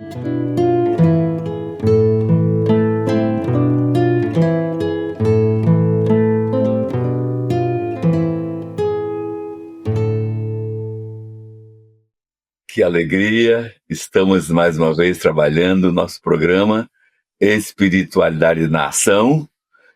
Que alegria! Estamos mais uma vez trabalhando o nosso programa Espiritualidade na Ação,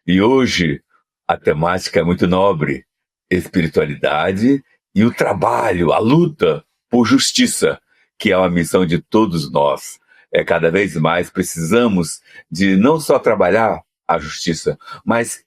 e hoje a temática é muito nobre: espiritualidade e o trabalho, a luta por justiça, que é uma missão de todos nós. Cada vez mais precisamos de não só trabalhar a justiça, mas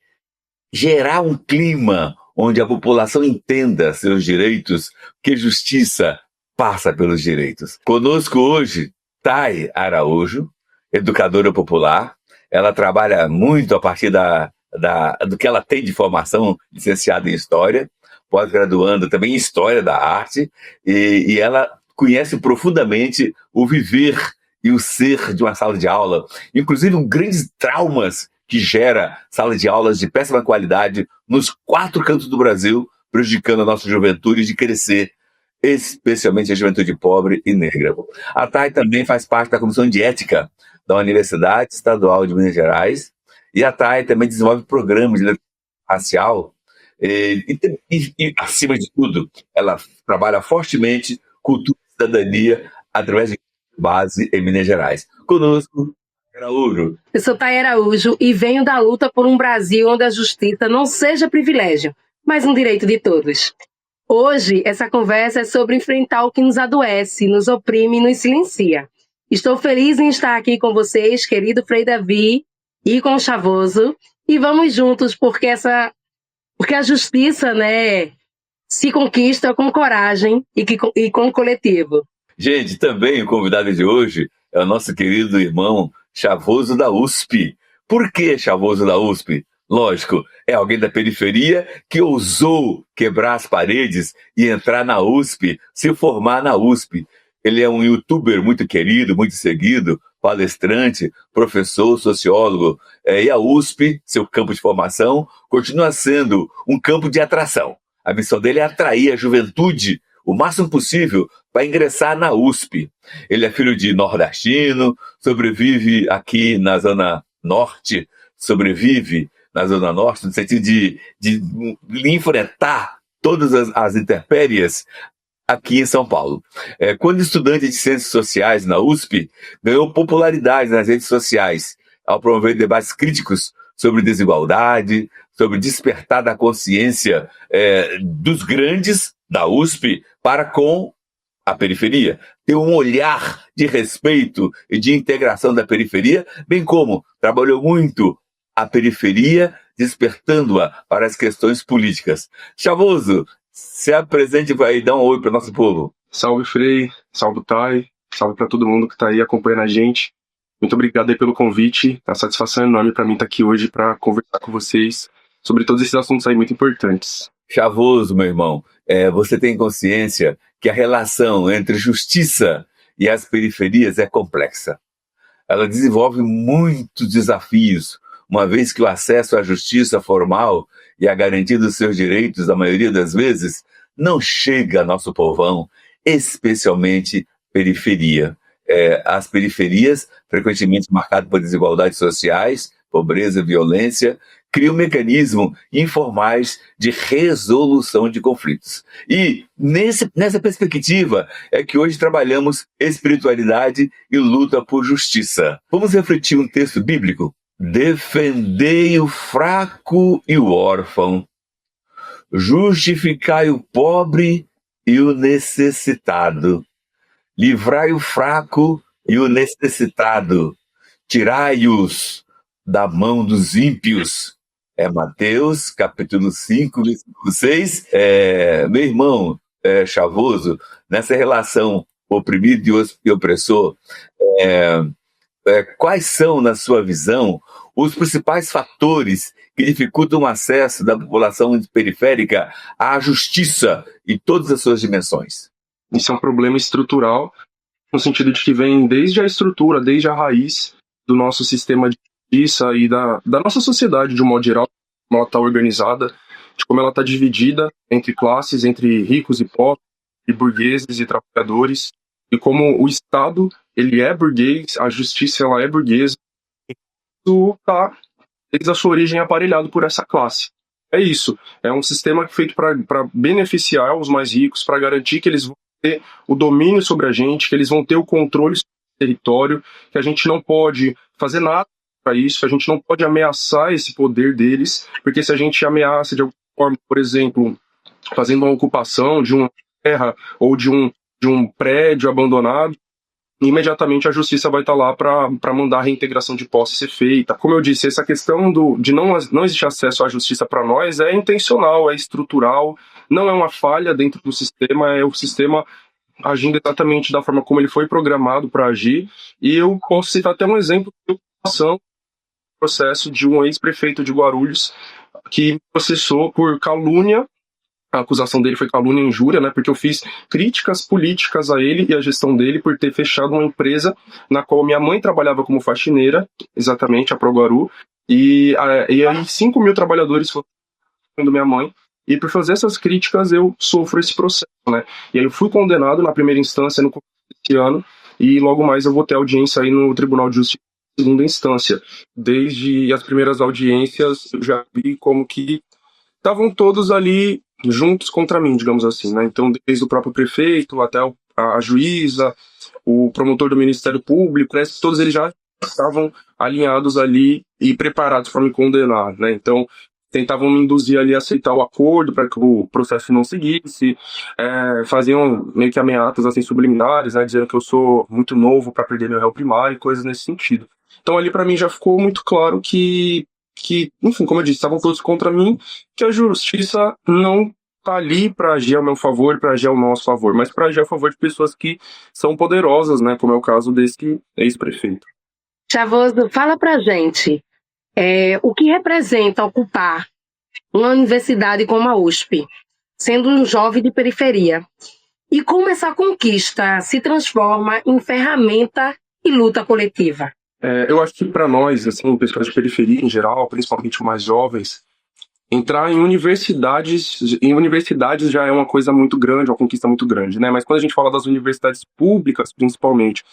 gerar um clima onde a população entenda seus direitos, que justiça passa pelos direitos. Conosco hoje, Thay Araújo, educadora popular. Ela trabalha muito a partir do que ela tem de formação, licenciada em História, pós-graduando também em História da Arte, e ela conhece profundamente o viver e o ser de uma sala de aula, inclusive grandes traumas que gera sala de aulas de péssima qualidade nos 4 cantos do Brasil, prejudicando a nossa juventude de crescer, especialmente a juventude pobre e negra. A Thay também faz parte da Comissão de Ética da Universidade Estadual de Minas Gerais, e a Thay também desenvolve programas de racial, e acima de tudo, ela trabalha fortemente cultura e cidadania através de base em Minas Gerais. Conosco, Araújo. Eu sou Thay Araújo e venho da luta por um Brasil onde a justiça não seja privilégio, mas um direito de todos. Hoje, essa conversa é sobre enfrentar o que nos adoece, nos oprime e nos silencia. Estou feliz em estar aqui com vocês, querido Frei Davi, e com o Chavoso, e vamos juntos, porque a justiça, né, se conquista com coragem e com o coletivo. Gente, também o convidado de hoje é o nosso querido irmão Chavoso da USP. Por que Chavoso da USP? Lógico, é alguém da periferia que ousou quebrar as paredes e entrar na USP, se formar na USP. Ele é um youtuber muito querido, muito seguido, palestrante, professor, sociólogo. E a USP, seu campo de formação, continua sendo um campo de atração. A missão dele é atrair a juventude o máximo possível para ingressar na USP. Ele é filho de nordestino, sobrevive aqui na Zona Norte, no sentido de enfrentar todas as intempéries aqui em São Paulo. Quando estudante de Ciências Sociais na USP, ganhou popularidade nas redes sociais ao promover debates críticos sobre desigualdade, sobre despertar da consciência dos grandes da USP para com a periferia. Ter um olhar de respeito e de integração da periferia, bem como trabalhou muito a periferia, despertando-a para as questões políticas. Chavoso, se apresente e dá um oi para o nosso povo. Salve, Frei, salve, Thay, salve para todo mundo que está aí acompanhando a gente. Muito obrigado aí pelo convite, é uma satisfação enorme para mim estar aqui hoje para conversar com vocês sobre todos esses assuntos aí muito importantes. Chavoso, meu irmão, você tem consciência que a relação entre justiça e as periferias é complexa. Ela desenvolve muitos desafios, uma vez que o acesso à justiça formal e a garantia dos seus direitos, a maioria das vezes, não chega ao nosso povão, especialmente periferia. As periferias, frequentemente marcadas por desigualdades sociais, pobreza e violência, criam mecanismos informais de resolução de conflitos. E nessa perspectiva é que hoje trabalhamos espiritualidade e luta por justiça. Vamos refletir um texto bíblico? Defendei o fraco e o órfão, justificai o pobre e o necessitado, livrai o fraco e o necessitado, tirai-os da mão dos ímpios. Mateus, capítulo 5, versículo 6. Meu irmão Chavoso, nessa relação oprimido e opressor, quais são, na sua visão, os principais fatores que dificultam o acesso da população periférica à justiça em todas as suas dimensões? Isso é um problema estrutural, no sentido de que vem desde a estrutura, desde a raiz do nosso sistema de justiça e da nossa sociedade, de um modo geral, como ela está organizada, de como ela está dividida entre classes, entre ricos e pobres, e burgueses e trabalhadores, e como o Estado ele é burguês, a justiça ela é burguesa, isso tá desde a sua origem aparelhado por essa classe. É isso, é um sistema feito para beneficiar os mais ricos, para garantir que eles vão ter o domínio sobre a gente, que eles vão ter o controle sobre o território, que a gente não pode fazer nada para isso, a gente não pode ameaçar esse poder deles, porque se a gente ameaça de alguma forma, por exemplo, fazendo uma ocupação de uma terra ou de um prédio abandonado, imediatamente a justiça vai estar lá para mandar a reintegração de posse ser feita. Como eu disse, essa questão de não existir acesso à justiça para nós é intencional, é estrutural, não é uma falha dentro do sistema, é o sistema agindo exatamente da forma como ele foi programado para agir. E eu posso citar até um exemplo de ocupação, processo de um ex-prefeito de Guarulhos que processou por calúnia. A acusação dele foi calúnia e injúria, né? Porque eu fiz críticas políticas a ele e à gestão dele por ter fechado uma empresa na qual minha mãe trabalhava como faxineira, exatamente, a Proguaru, e aí 5 mil trabalhadores foram da minha mãe, e por fazer essas críticas eu sofro esse processo, né? E aí eu fui condenado na primeira instância no começo desse ano, e logo mais eu vou ter audiência aí no Tribunal de Justiça de segunda instância. Desde as primeiras audiências eu já vi como que estavam todos ali juntos contra mim, digamos assim, né? Então, desde o próprio prefeito até a juíza, o promotor do Ministério Público, parece que todos eles já estavam alinhados ali e preparados para me condenar, né? Então, tentavam me induzir ali a aceitar o acordo para que o processo não seguisse, faziam meio que ameaças assim subliminares, né? Dizendo que eu sou muito novo para perder meu réu primário e coisas nesse sentido. Então, ali para mim já ficou muito claro que, enfim, como eu disse, estavam todos contra mim, que a justiça não está ali para agir ao meu favor, para agir ao nosso favor, mas para agir a favor de pessoas que são poderosas, né, como é o caso desse ex-prefeito. Chavoso, fala pra gente, o que representa ocupar uma universidade como a USP, sendo um jovem de periferia, e como essa conquista se transforma em ferramenta e luta coletiva? Eu acho que para nós, assim, pessoas de periferia em geral, principalmente mais jovens, entrar em universidades já é uma coisa muito grande, uma conquista muito grande, né? Mas quando a gente fala das universidades públicas, principalmente,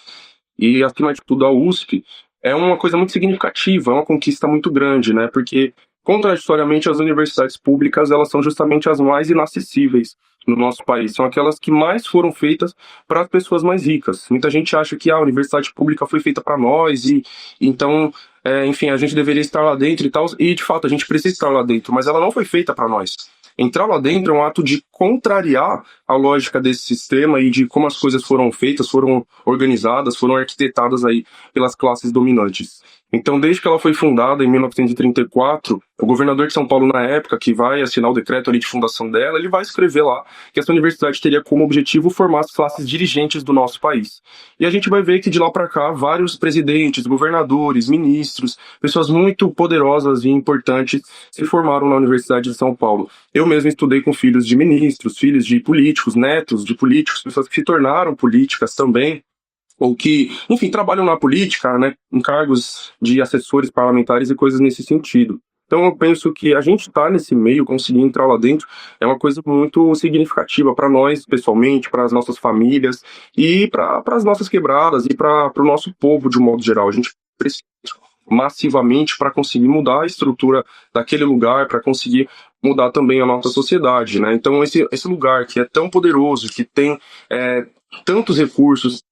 e acima de tudo a USP, é uma coisa muito significativa, é uma conquista muito grande, né? Porque, contraditoriamente, as universidades públicas, elas são justamente as mais inacessíveis no nosso país. São aquelas que mais foram feitas para as pessoas mais ricas. Muita gente acha que a universidade pública foi feita para nós e então, enfim, a gente deveria estar lá dentro e tal. E, de fato, a gente precisa estar lá dentro, mas ela não foi feita para nós. Entrar lá dentro é um ato de contrariar a lógica desse sistema e de como as coisas foram feitas, foram organizadas, foram arquitetadas aí pelas classes dominantes. Então, desde que ela foi fundada em 1934, o governador de São Paulo, na época, que vai assinar o decreto ali de fundação dela, ele vai escrever lá que essa universidade teria como objetivo formar as classes dirigentes do nosso país. E a gente vai ver que de lá para cá, vários presidentes, governadores, ministros, pessoas muito poderosas e importantes se formaram na Universidade de São Paulo. Eu mesmo estudei com filhos de ministros, filhos de políticos, netos de políticos, pessoas que se tornaram políticas também, ou que, enfim, trabalham na política, né, em cargos de assessores parlamentares e coisas nesse sentido. Então eu penso que a gente estar nesse meio, conseguir entrar lá dentro, é uma coisa muito significativa para nós, pessoalmente, para as nossas famílias e para as nossas quebradas e para o nosso povo de um modo geral. A gente precisa massivamente para conseguir mudar a estrutura daquele lugar, para conseguir mudar também a nossa sociedade, né? Então esse lugar que é tão poderoso, que tem tantos recursos,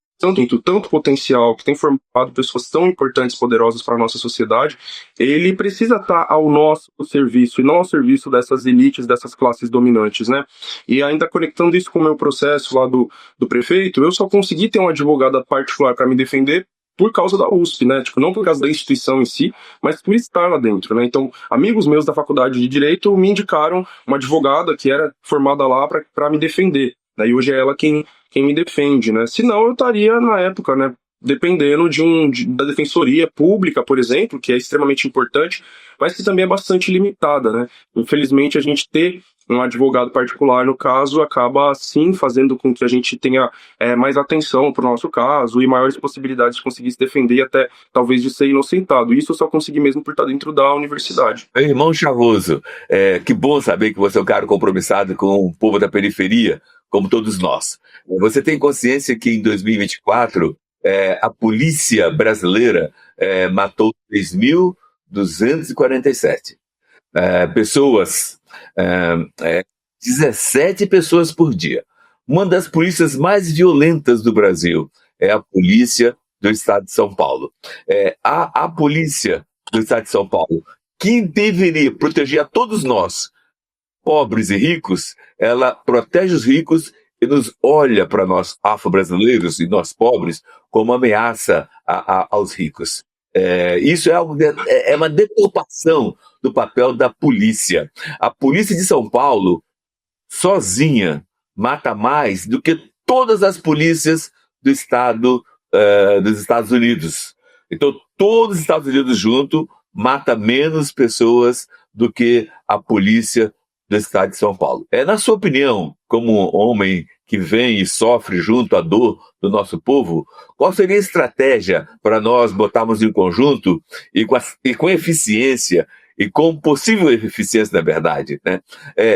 tanto potencial, que tem formado pessoas tão importantes, poderosas para a nossa sociedade, ele precisa estar ao nosso serviço e não ao serviço dessas elites, dessas classes dominantes, né? E ainda conectando isso com o meu processo lá do prefeito, eu só consegui ter uma advogada particular para me defender por causa da USP, né? Tipo, não por causa da instituição em si, mas por estar lá dentro, né? Então, amigos meus da faculdade de Direito me indicaram uma advogada que era formada lá para me defender. Daí hoje é ela quem me defende, né? Senão eu estaria, na época, né, dependendo da defensoria pública, por exemplo, que é extremamente importante, mas que também é bastante limitada, né? Infelizmente, a gente ter um advogado particular, no caso, acaba, sim, fazendo com que a gente tenha mais atenção para o nosso caso e maiores possibilidades de conseguir se defender e até, talvez, de ser inocentado. Isso eu só consegui mesmo por estar dentro da universidade. Meu irmão Chavoso, que bom saber que você é um cara compromissado com o povo da periferia, como todos nós. Você tem consciência que em 2024 A polícia brasileira matou 3.247 pessoas, 17 pessoas por dia. Uma das polícias mais violentas do Brasil é a polícia do Estado de São Paulo. A polícia do Estado de São Paulo, que deveria proteger a todos nós, pobres e ricos, ela protege os ricos e nos olha para nós afro-brasileiros e nós pobres como ameaça aos ricos. Isso é uma deturpação do papel da polícia. A polícia de São Paulo, sozinha, mata mais do que todas as polícias do estado dos Estados Unidos. Então, todos os Estados Unidos junto mata menos pessoas do que a polícia do estado de São Paulo. Na sua opinião, como homem que vem e sofre junto à dor do nosso povo, qual seria a estratégia para nós botarmos em conjunto e com eficiência e com possível eficiência, na verdade, né?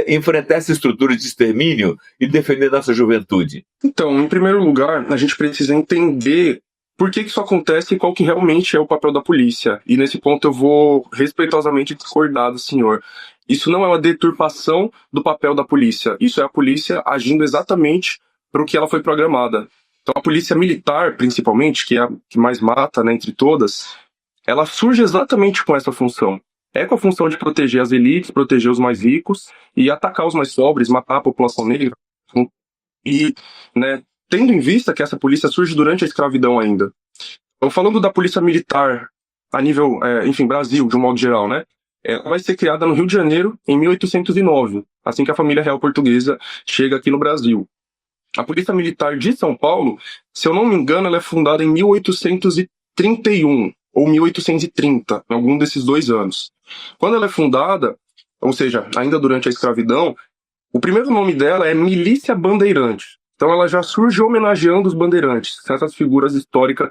Enfrentar essa estrutura de extermínio e defender nossa juventude? Então, em primeiro lugar, a gente precisa entender por que isso acontece e qual que realmente é o papel da polícia. E nesse ponto eu vou respeitosamente discordar do senhor. Isso não é uma deturpação do papel da polícia. Isso é a polícia agindo exatamente para o que ela foi programada. Então a polícia militar, principalmente, que é a que mais mata, né, entre todas, ela surge exatamente com essa função. É com a função de proteger as elites, proteger os mais ricos e atacar os mais pobres, matar a população negra. E, né, tendo em vista que essa polícia surge durante a escravidão ainda. Então, falando da polícia militar a nível, Brasil, de um modo geral, né? Ela vai ser criada no Rio de Janeiro em 1809, assim que a família real portuguesa chega aqui no Brasil. A Polícia Militar de São Paulo, se eu não me engano, ela é fundada em 1831 ou 1830, em algum desses 2 anos. Quando ela é fundada, ou seja, ainda durante a escravidão, o primeiro nome dela é Milícia Bandeirante. Então ela já surge homenageando os bandeirantes, essas figuras históricas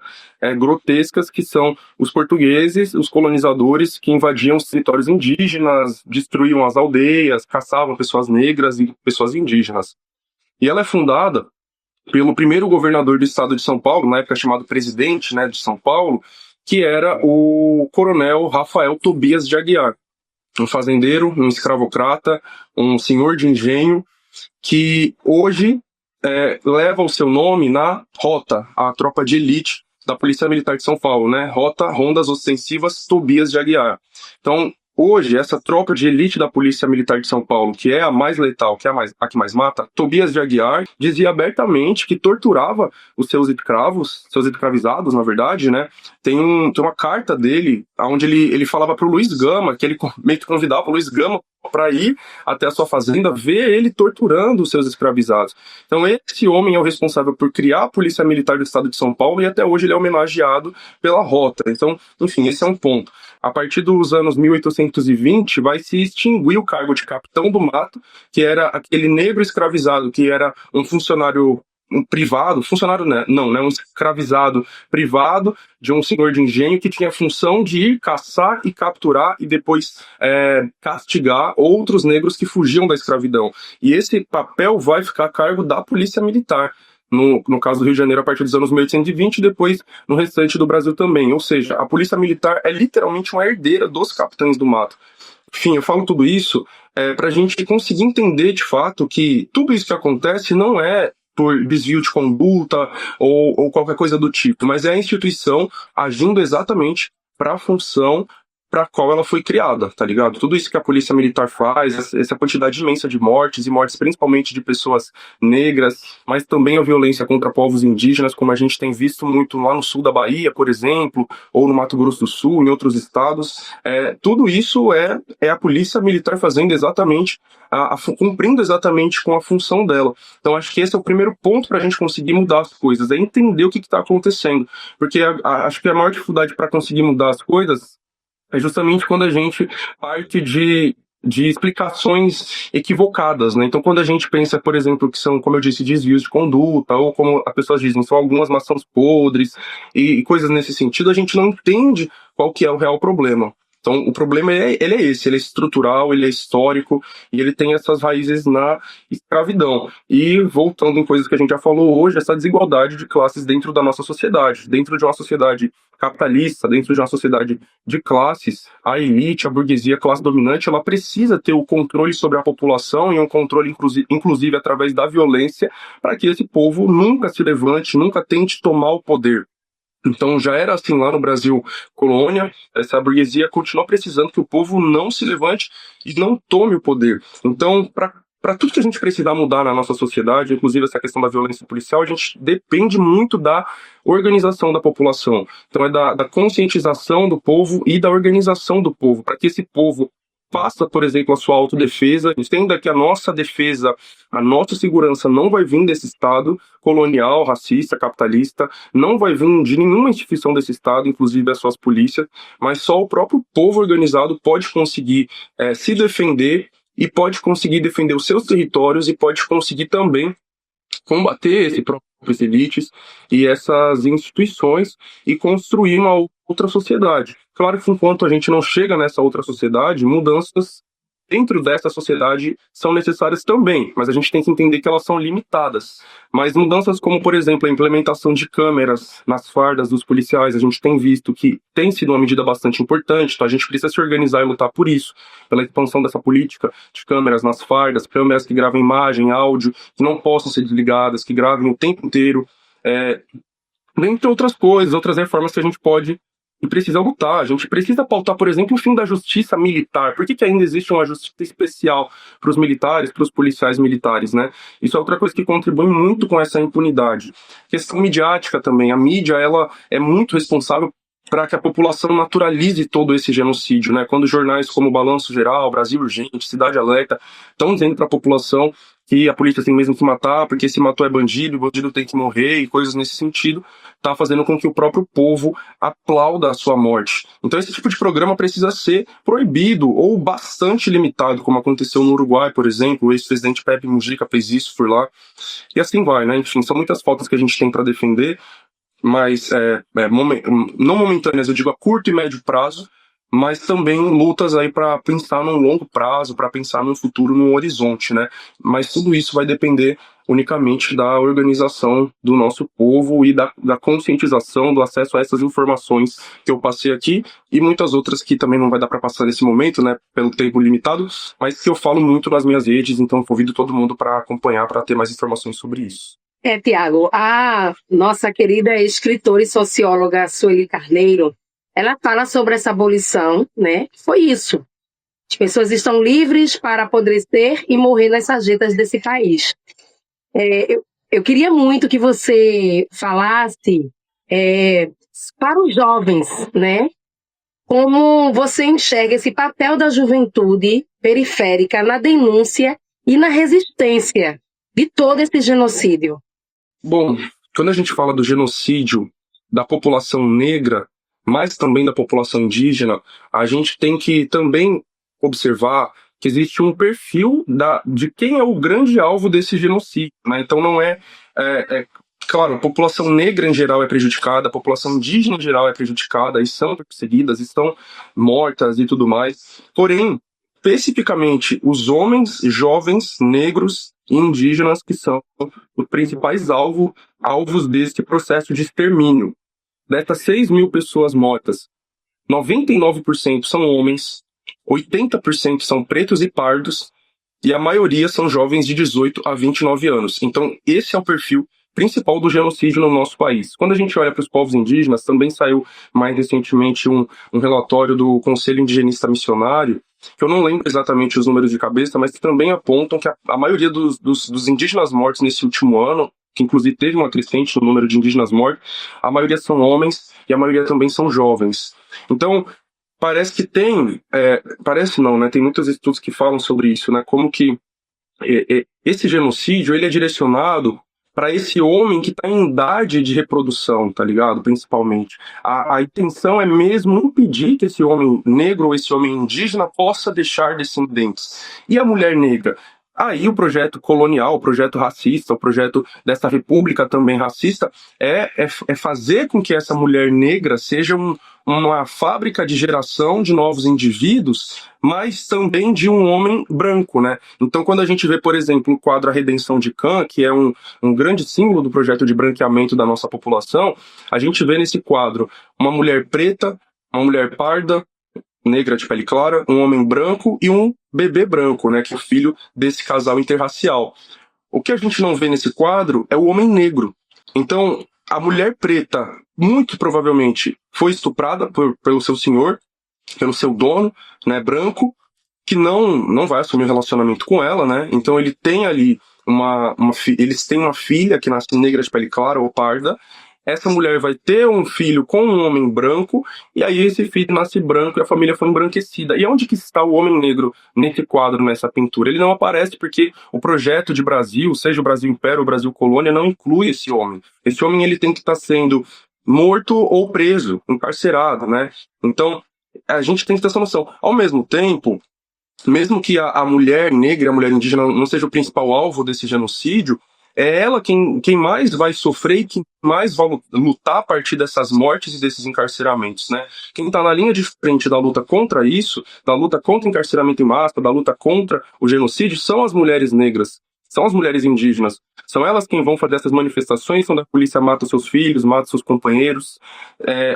grotescas que são os portugueses, os colonizadores que invadiam os territórios indígenas, destruíam as aldeias, caçavam pessoas negras e pessoas indígenas. E ela é fundada pelo primeiro governador do estado de São Paulo, na época chamado presidente, né, de São Paulo, que era o coronel Rafael Tobias de Aguiar, um fazendeiro, um escravocrata, um senhor de engenho, que hoje leva o seu nome na Rota, a tropa de elite da Polícia Militar de São Paulo, né? Rota Rondas Ostensivas Tobias de Aguiar. Então, hoje, essa tropa de elite da Polícia Militar de São Paulo, que é a mais letal, que é a que mais mata, Tobias de Aguiar, dizia abertamente que torturava os seus escravos, seus escravizados, na verdade, né? Tem uma carta dele, onde ele falava pro Luiz Gama, que ele meio que convidava o Luiz Gama para ir até a sua fazenda, ver ele torturando os seus escravizados. Então esse homem é o responsável por criar a Polícia Militar do Estado de São Paulo e até hoje ele é homenageado pela Rota. Então, enfim, esse é um ponto. A partir dos anos 1820 vai se extinguir o cargo de capitão do mato, que era aquele negro escravizado, que era um funcionário privado, um escravizado privado de um senhor de engenho que tinha a função de ir caçar e capturar e depois castigar outros negros que fugiam da escravidão. E esse papel vai ficar a cargo da Polícia Militar. No caso do Rio de Janeiro, a partir dos anos 1820 e depois no restante do Brasil também. Ou seja, a Polícia Militar é literalmente uma herdeira dos capitães do mato. Enfim, eu falo tudo isso para a gente conseguir entender de fato que tudo isso que acontece não é por desvio de conduta ou qualquer coisa do tipo, mas é a instituição agindo exatamente para a função para qual ela foi criada, tá ligado? Tudo isso que a polícia militar faz, essa quantidade imensa de mortes, e mortes principalmente de pessoas negras, mas também a violência contra povos indígenas, como a gente tem visto muito lá no sul da Bahia, por exemplo, ou no Mato Grosso do Sul, em outros estados, tudo isso é a polícia militar fazendo exatamente, cumprindo exatamente com a função dela. Então acho que esse é o primeiro ponto para a gente conseguir mudar as coisas, é entender o que está acontecendo, porque acho que a maior dificuldade para conseguir mudar as coisas é justamente quando a gente parte de explicações equivocadas, né? Então, quando a gente pensa, por exemplo, que são, como eu disse, desvios de conduta, ou como as pessoas dizem, são algumas maçãs podres, e coisas nesse sentido, a gente não entende qual que é o real problema. Então, o problema ele é esse, ele é estrutural, ele é histórico, e ele tem essas raízes na escravidão. E, voltando em coisas que a gente já falou hoje, essa desigualdade de classes dentro da nossa sociedade. Dentro de uma sociedade capitalista, dentro de uma sociedade de classes, a elite, a burguesia, a classe dominante, ela precisa ter o controle sobre a população e um controle, inclusive, através da violência, para que esse povo nunca se levante, nunca tente tomar o poder. Então já era assim lá no Brasil colônia, essa burguesia continua precisando que o povo não se levante e não tome o poder. Então, para tudo que a gente precisar mudar na nossa sociedade, inclusive essa questão da violência policial, a gente depende muito da organização da população. Então é da conscientização do povo e da organização do povo, para que esse povo faça, por exemplo, a sua autodefesa, entenda que a nossa defesa, a nossa segurança não vai vir desse Estado colonial, racista, capitalista, não vai vir de nenhuma instituição desse Estado, inclusive das suas polícias, mas só o próprio povo organizado pode conseguir se defender e pode conseguir defender os seus territórios e pode conseguir também combater essas elites e essas instituições e construir uma outra sociedade. Claro que enquanto a gente não chega nessa outra sociedade, mudanças dentro dessa sociedade são necessárias também, mas a gente tem que entender que elas são limitadas. Mas mudanças como, por exemplo, a implementação de câmeras nas fardas dos policiais, a gente tem visto que tem sido uma medida bastante importante, então a gente precisa se organizar e lutar por isso, pela expansão dessa política de câmeras nas fardas, câmeras que gravam imagem, áudio, que não possam ser desligadas, que gravem o tempo inteiro, dentre outras coisas, outras reformas que a gente pode e precisa lutar. A gente precisa pautar, por exemplo, o fim da justiça militar. Por que ainda existe uma justiça especial para os militares, para os policiais militares, né? Isso é outra coisa que contribui muito com essa impunidade. Questão midiática também. A mídia, ela é muito responsável para que a população naturalize todo esse genocídio, né? Quando jornais como Balanço Geral, Brasil Urgente, Cidade Alerta estão dizendo para a população que a polícia tem mesmo que matar, porque se matou é bandido, o bandido tem que morrer e coisas nesse sentido, tá fazendo com que o próprio povo aplauda a sua morte. Então esse tipo de programa precisa ser proibido ou bastante limitado, como aconteceu no Uruguai, por exemplo. O ex-presidente Pepe Mujica fez isso por lá. E assim vai, né? Enfim, são muitas pautas que a gente tem para defender, mas não momentâneas, eu digo a curto e médio prazo, mas também lutas aí para pensar num longo prazo, para pensar num futuro, num horizonte, né? Mas tudo isso vai depender unicamente da organização do nosso povo e da conscientização, do acesso a essas informações que eu passei aqui e muitas outras que também não vai dar para passar nesse momento, né, pelo tempo limitado, mas que eu falo muito nas minhas redes, então convido todo mundo para acompanhar, para ter mais informações sobre isso. Tiago, a nossa querida escritora e socióloga Sueli Carneiro, ela fala sobre essa abolição, né? Foi isso. As pessoas estão livres para apodrecer e morrer nas sarjetas desse país. Eu queria muito que você falasse para os jovens, né? Como você enxerga esse papel da juventude periférica na denúncia e na resistência de todo esse genocídio. Bom, quando a gente fala do genocídio da população negra, mas também da população indígena, a gente tem que também observar que existe um perfil de quem é o grande alvo desse genocídio, né? Então não claro, a população negra em geral é prejudicada, a população indígena em geral é prejudicada, e são perseguidas, estão mortas e tudo mais. Porém, especificamente os homens jovens negros e indígenas que são os principais alvos desse processo de extermínio. Dessas 6 mil pessoas mortas, 99% são homens, 80% são pretos e pardos, e a maioria são jovens de 18 a 29 anos. Então, esse é o perfil principal do genocídio no nosso país. Quando a gente olha para os povos indígenas, também saiu mais recentemente um relatório do Conselho Indigenista Missionário, que eu não lembro exatamente os números de cabeça, mas que também apontam que a maioria dos indígenas mortos nesse último ano, que inclusive teve uma crescente no número de indígenas mortos, a maioria são homens e a maioria também são jovens. Então, parece que parece não, né? Tem muitos estudos que falam sobre isso, né? Como que esse genocídio, ele é direcionado para esse homem que está em idade de reprodução, tá ligado? Principalmente. A intenção é mesmo impedir que esse homem negro ou esse homem indígena possa deixar descendentes. E a mulher negra? Aí o projeto colonial, o projeto racista, o projeto dessa república também racista, é fazer com que essa mulher negra seja uma fábrica de geração de novos indivíduos, mas também de um homem branco, né? Então, quando a gente vê, por exemplo, o quadro A Redenção de Cã, que é um grande símbolo do projeto de branqueamento da nossa população, a gente vê nesse quadro uma mulher preta, uma mulher parda, negra de pele clara, um homem branco e um bebê branco, né, que é o filho desse casal interracial. O que a gente não vê nesse quadro é o homem negro. Então, a mulher preta, muito provavelmente, foi estuprada pelo seu senhor, pelo seu dono, né, branco, que não vai assumir um relacionamento com ela, né? Então ele tem ali eles têm uma filha que nasce negra de pele clara ou parda. Essa mulher vai ter um filho com um homem branco, e aí esse filho nasce branco e a família foi embranquecida. E onde que está o homem negro nesse quadro, nessa pintura? Ele não aparece porque o projeto de Brasil, seja o Brasil Império ou o Brasil Colônia, não inclui esse homem. Esse homem ele tem que estar sendo morto ou preso, encarcerado, né? Então, a gente tem que ter essa noção. Ao mesmo tempo, mesmo que a mulher negra, a mulher indígena não seja o principal alvo desse genocídio, é ela quem mais vai sofrer e quem mais vai lutar a partir dessas mortes e desses encarceramentos, né? Quem está na linha de frente da luta contra isso, da luta contra o encarceramento em massa, da luta contra o genocídio, são as mulheres negras, são as mulheres indígenas. São elas quem vão fazer essas manifestações quando a polícia mata seus filhos, mata seus companheiros,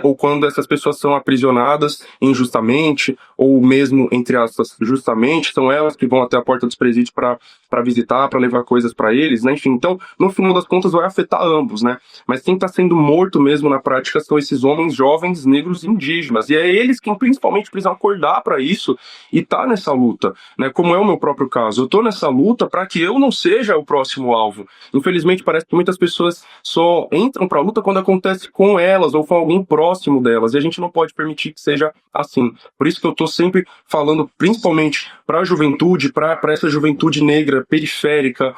ou quando essas pessoas são aprisionadas injustamente, ou mesmo, entre aspas, justamente, são elas que vão até a porta dos presídios para visitar, para levar coisas para eles, né? Enfim, então, no final das contas, vai afetar ambos, né? Mas quem está sendo morto mesmo na prática são esses homens jovens negros indígenas, e é eles quem principalmente precisam acordar para isso e tá nessa luta, né? Como é o meu próprio caso, eu tô nessa luta para que eu não seja o próximo alvo. Infelizmente, parece que muitas pessoas só entram para a luta quando acontece com elas ou com alguém próximo delas, e a gente não pode permitir que seja assim. Por isso que eu estou sempre falando, principalmente para a juventude, para essa juventude negra, periférica,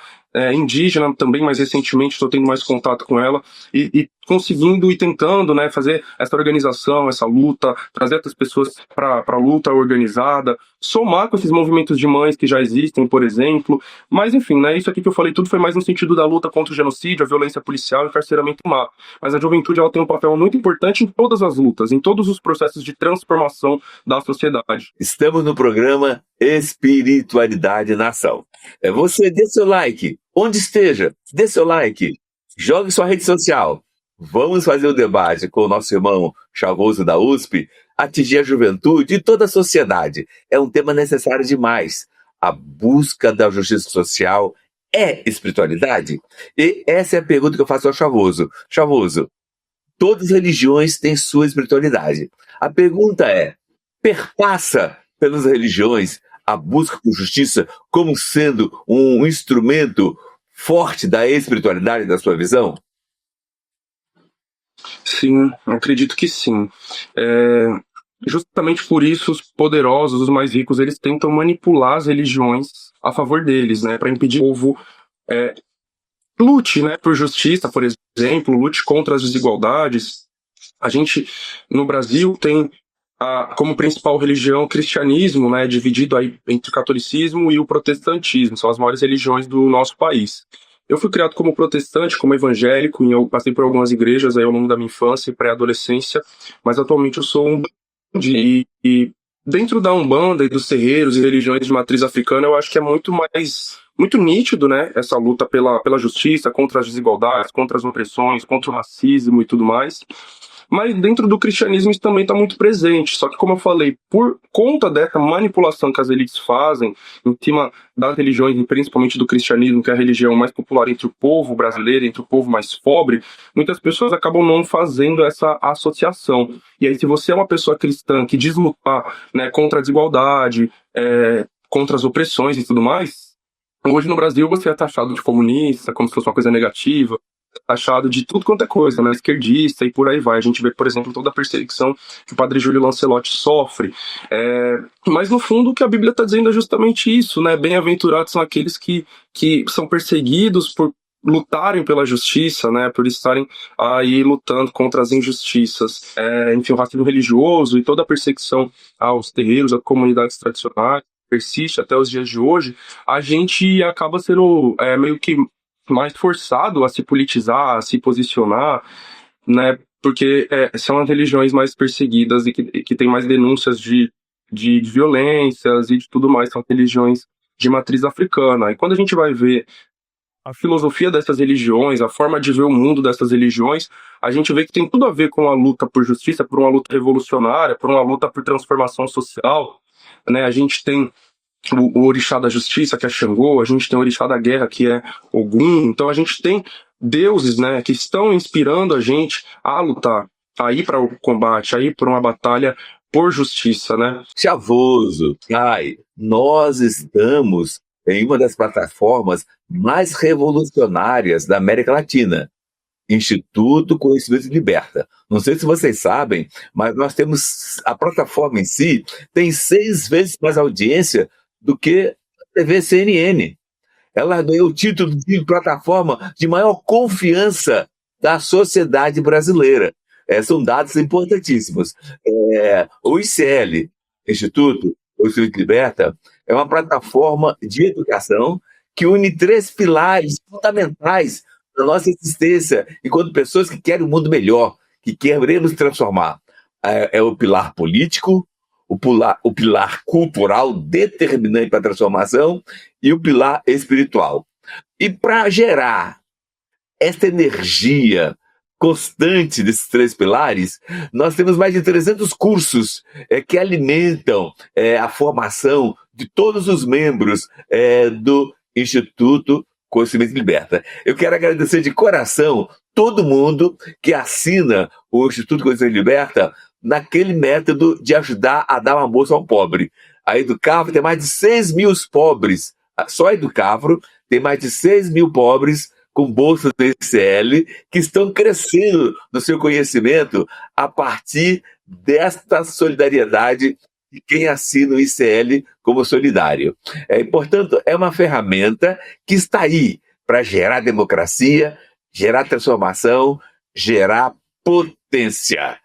indígena também, mais recentemente estou tendo mais contato com ela e conseguindo e tentando, né, fazer essa organização, essa luta, trazer essas pessoas para a luta organizada, somar com esses movimentos de mães que já existem, por exemplo. Mas enfim, né, isso aqui que eu falei tudo foi mais no sentido da luta contra o genocídio, a violência policial e o encarceramento em massa. Mas a juventude ela tem um papel muito importante em todas as lutas, em todos os processos de transformação da sociedade. Estamos no programa Espiritualidade na Ação. Você dê seu like, onde esteja, dê seu like, jogue sua rede social. Vamos fazer o debate com o nosso irmão Chavoso da USP, atingir a juventude e toda a sociedade. É um tema necessário demais. A busca da justiça social é espiritualidade? E essa é a pergunta que eu faço ao Chavoso. Chavoso, todas as religiões têm sua espiritualidade. A pergunta é, perpassa pelas religiões a busca por justiça como sendo um instrumento forte da espiritualidade, da sua visão? Sim, acredito que sim. Justamente por isso, os poderosos, os mais ricos, eles tentam manipular as religiões a favor deles, né, para impedir que o povo lute, né, por justiça, por exemplo, lute contra as desigualdades. A gente, no Brasil, tem como principal religião o cristianismo, né, dividido aí entre o catolicismo e o protestantismo, são as maiores religiões do nosso país. Eu fui criado como protestante, como evangélico, e eu passei por algumas igrejas aí ao longo da minha infância e pré-adolescência, mas atualmente eu sou um e dentro da Umbanda e dos terreiros e religiões de matriz africana, eu acho que é muito nítido, né, essa luta pela justiça, contra as desigualdades, contra as opressões, contra o racismo e tudo mais. Mas dentro do cristianismo isso também está muito presente. Só que, como eu falei, por conta dessa manipulação que as elites fazem em cima das religiões, e principalmente do cristianismo, que é a religião mais popular entre o povo brasileiro, entre o povo mais pobre, muitas pessoas acabam não fazendo essa associação. E aí, se você é uma pessoa cristã que diz lutar, né, contra a desigualdade, contra as opressões e tudo mais, hoje no Brasil você é taxado de comunista, como se fosse uma coisa negativa, taxado de tudo quanto é coisa, né, esquerdista e por aí vai. A gente vê, por exemplo, toda a perseguição que o padre Júlio Lancelotti sofre. Mas no fundo o que a Bíblia está dizendo é justamente isso, né? Bem-aventurados são aqueles que são perseguidos por lutarem pela justiça, né, por estarem aí lutando contra as injustiças. Enfim, o racismo religioso e toda a perseguição aos terreiros, às comunidades tradicionais, persiste até os dias de hoje. A gente acaba sendo meio que mais forçado a se politizar, a se posicionar, né, porque são as religiões mais perseguidas e que tem mais denúncias de violências e de tudo mais, são religiões de matriz africana. E quando a gente vai ver a filosofia dessas religiões, a forma de ver o mundo dessas religiões, a gente vê que tem tudo a ver com a luta por justiça, por uma luta revolucionária, por uma luta por transformação social, né? A gente tem o orixá da justiça, que é Xangô, a gente tem o orixá da guerra, que é Ogum. Então a gente tem deuses, né, que estão inspirando a gente a lutar, a ir para o combate, a ir para uma batalha por justiça, né? Chavoso, nós estamos em uma das plataformas mais revolucionárias da América Latina, Instituto Conhecimento Liberta. Não sei se vocês sabem, mas nós temos, a plataforma em si tem 6 vezes mais audiência do que a TV CNN. Ela ganhou o título de plataforma de maior confiança da sociedade brasileira. São dados importantíssimos. O ICL, Instituto Conhecimento Liberta, é uma plataforma de educação que une 3 pilares fundamentais da nossa existência enquanto pessoas que querem um mundo melhor, que queremos transformar. É o pilar político, o pilar cultural determinante para a transformação e o pilar espiritual. E para gerar esta energia constante desses 3 pilares, nós temos mais de 300 cursos que alimentam a formação de todos os membros do Instituto Conhecimento Liberta. Eu quero agradecer de coração todo mundo que assina o Instituto Conhecimento Liberta naquele método de ajudar a dar uma bolsa ao pobre. A Educavro tem mais de 6 mil pobres, só a Educavro tem mais de 6 mil pobres com bolsa do ICL, que estão crescendo no seu conhecimento a partir desta solidariedade de quem assina o ICL como solidário. Portanto, é uma ferramenta que está aí para gerar democracia, gerar transformação, gerar potência.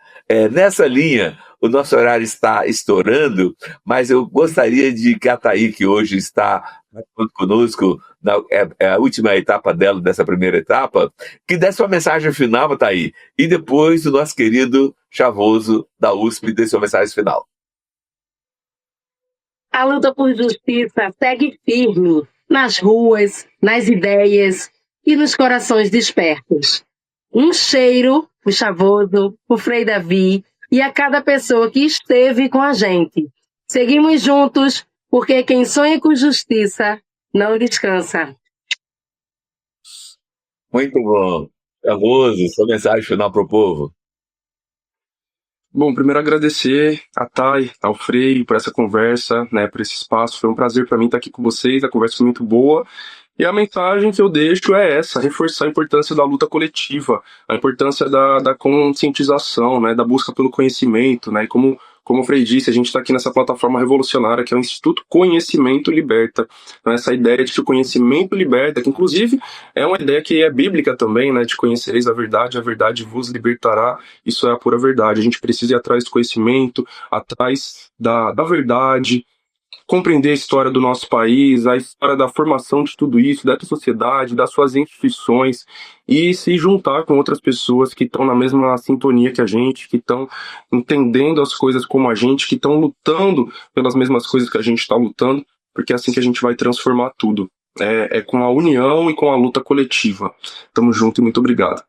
Nessa linha, o nosso horário está estourando, mas eu gostaria de que a Thaí, que hoje está conosco, a última etapa dela, dessa primeira etapa, que desse uma mensagem final, Thaí, e depois o nosso querido Chavoso da USP desse uma mensagem final. A luta por justiça segue firme nas ruas, nas ideias e nos corações despertos. Um cheiro pro Chavoso, pro Frei Davi e a cada pessoa que esteve com a gente. Seguimos juntos, porque quem sonha com justiça não descansa. Muito bom. Chavoso, sua mensagem final pro povo. Bom, primeiro agradecer a Thay, ao Frei, por essa conversa, né, por esse espaço. Foi um prazer para mim estar aqui com vocês, a conversa foi muito boa. E a mensagem que eu deixo é essa, reforçar a importância da luta coletiva, a importância da conscientização, né, da busca pelo conhecimento, né, e como o Frei disse, a gente está aqui nessa plataforma revolucionária que é o Instituto Conhecimento Liberta. Então, essa ideia de que o conhecimento liberta, que inclusive é uma ideia que é bíblica também, né, de conhecereis a verdade vos libertará, isso é a pura verdade. A gente precisa ir atrás do conhecimento, atrás da verdade, compreender a história do nosso país, a história da formação de tudo isso, dessa sociedade, das suas instituições, e se juntar com outras pessoas que estão na mesma sintonia que a gente, que estão entendendo as coisas como a gente, que estão lutando pelas mesmas coisas que a gente está lutando, porque é assim que a gente vai transformar tudo. É com a união e com a luta coletiva. Tamo junto e muito obrigado.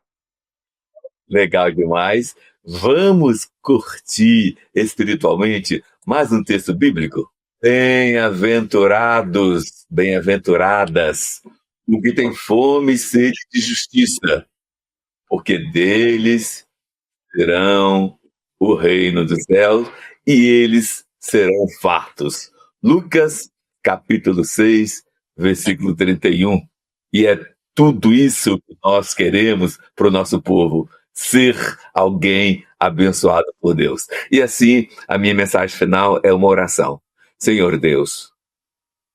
Legal demais. Vamos curtir espiritualmente mais um texto bíblico? Bem-aventurados, bem-aventuradas, o que tem fome e sede de justiça, porque deles serão o reino dos céus e eles serão fartos. Lucas, capítulo 6, versículo 31. E é tudo isso que nós queremos para o nosso povo, ser alguém abençoado por Deus. E assim, a minha mensagem final é uma oração. Senhor Deus,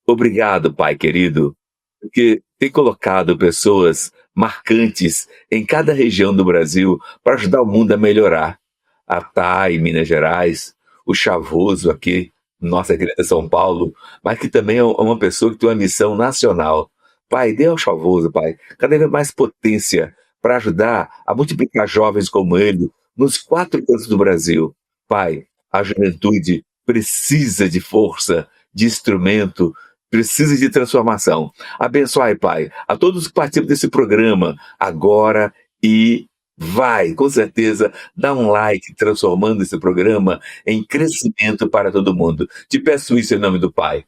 obrigado, Pai querido, porque tem colocado pessoas marcantes em cada região do Brasil para ajudar o mundo a melhorar. A Thay, em Minas Gerais, o Chavoso aqui, nossa querida São Paulo, mas que também é uma pessoa que tem uma missão nacional. Pai, dê ao Chavoso, Pai, cada vez mais potência para ajudar a multiplicar jovens como ele, nos 4 cantos do Brasil. Pai, a juventude precisa de força, de instrumento, precisa de transformação. Abençoai, Pai, a todos que participam desse programa agora e vai, com certeza, dar um like, transformando esse programa em crescimento para todo mundo. Te peço isso em nome do Pai,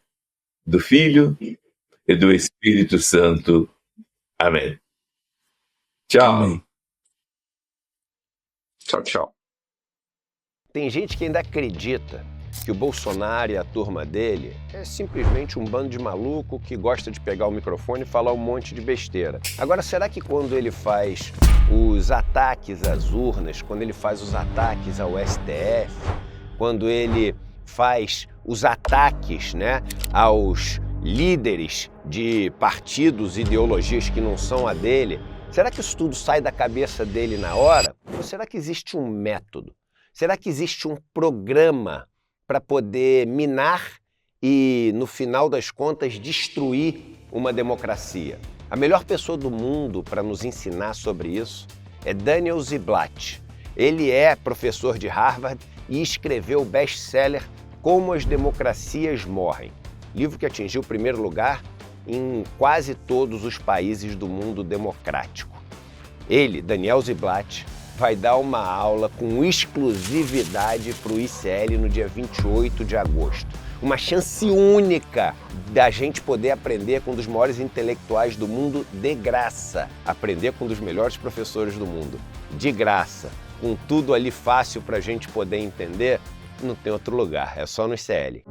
do Filho e do Espírito Santo. Amém. Tchau. Amém. Tchau, tchau. Tem gente que ainda acredita que o Bolsonaro e a turma dele é simplesmente um bando de maluco que gosta de pegar o microfone e falar um monte de besteira. Agora, será que quando ele faz os ataques às urnas, quando ele faz os ataques ao STF, quando ele faz os ataques, aos líderes de partidos e ideologias que não são a dele, será que isso tudo sai da cabeça dele na hora? Ou será que existe um método? Será que existe um programa para poder minar e, no final das contas, destruir uma democracia? A melhor pessoa do mundo para nos ensinar sobre isso é Daniel Ziblatt. Ele é professor de Harvard e escreveu o best-seller Como as Democracias Morrem, livro que atingiu o primeiro lugar em quase todos os países do mundo democrático. Ele, Daniel Ziblatt, vai dar uma aula com exclusividade para o ICL no dia 28 de agosto. Uma chance única da gente poder aprender com um dos maiores intelectuais do mundo de graça. Aprender com um dos melhores professores do mundo de graça. Com tudo ali fácil para a gente poder entender, não tem outro lugar, é só no ICL.